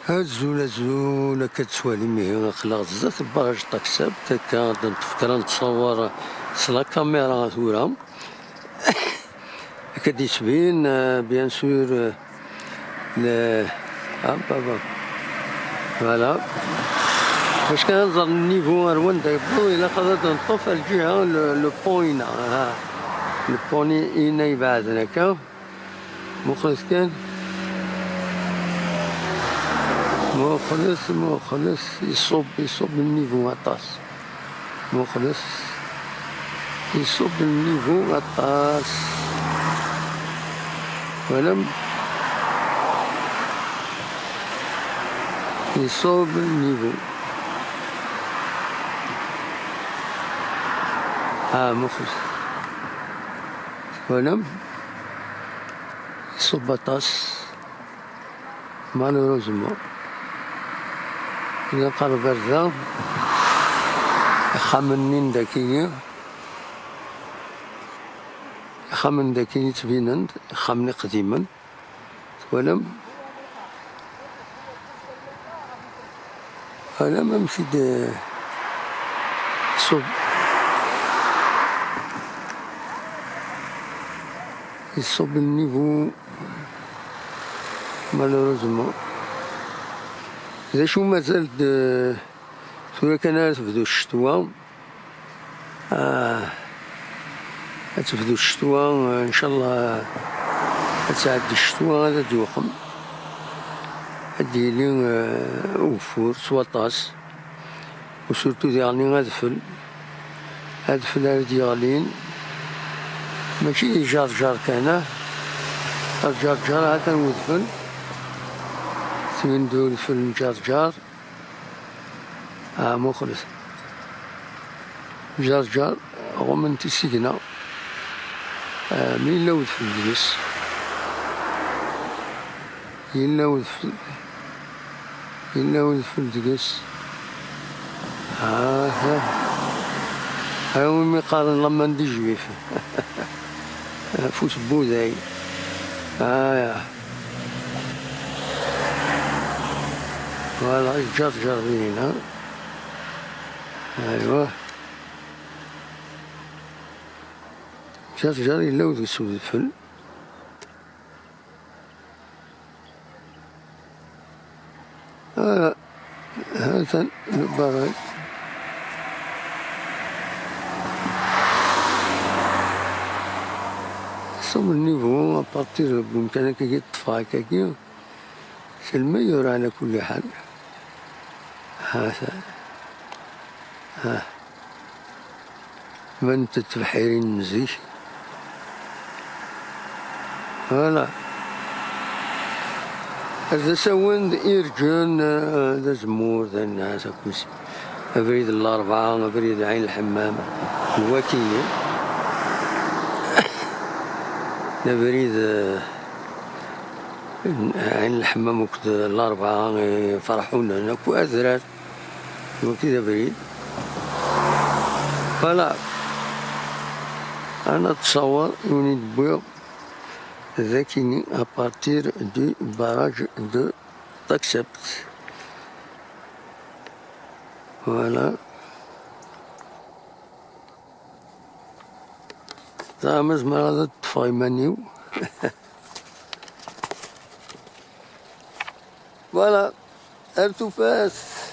هاد زولة كتسوالي مهي خلاق بزاف البراج طاكساب هكا نتفكر نتصور صلا كاميرا ثورا كدي تبين بيان سور بابا فوالا فاش كنهضر النيفو روان دايبو إلا قدرت نطوف الجهة لو بوين ها لو بوين إنا يبعد هكا مخلص كان مخلص يصوب النيفو عطاس مخلص يصوب النيفو عطاس ولم يصوب النيفو مخلص ولم يصوب عطاس مالوروزمون إذا قالوا بردا خامنين داكية خامن داكية تبينند خامني قديما ولم مشيد يصوب النيفو مالوروزمون إذا شو مازال ثورا كان تبدو الشتوى تبدو الشتوى إن شاء الله تعدي الشتوى هذا دوقم هادي لي وفور سواطاس وسورتو ديالني هادفل هاد ديالين ماشي جار كان جار هذا ودفل ثمين دول فيلم جار مخلص جار رومانتي سيجنا مين لود في الجلس يلود في الجلس ها وين يقارن لما ندي جويف فوت بوذاي يا فوالا جار هنا ايوا جار يلود يسود الفل هذا البراج صوب النيفو ابارتير بإمكانك يطفى هكاكي سي الميور على كل حال من تتبحرين مزيش فوالا هذا سوين إيرجون ذا زمور ذا الناس كلشي أبريد الأربعة أبريد عين الحمام الوكيل أبريد عين الحمام وقت الأربعة يفرحونا ناكو أذرات وكذا بريد فلا أنا أتصور يونيد بويغ ذاكيني أبارتير دو باراج دو تاكسبت فوالا زعما زعما هذا طفاي مانيو فوالا ارتو فاس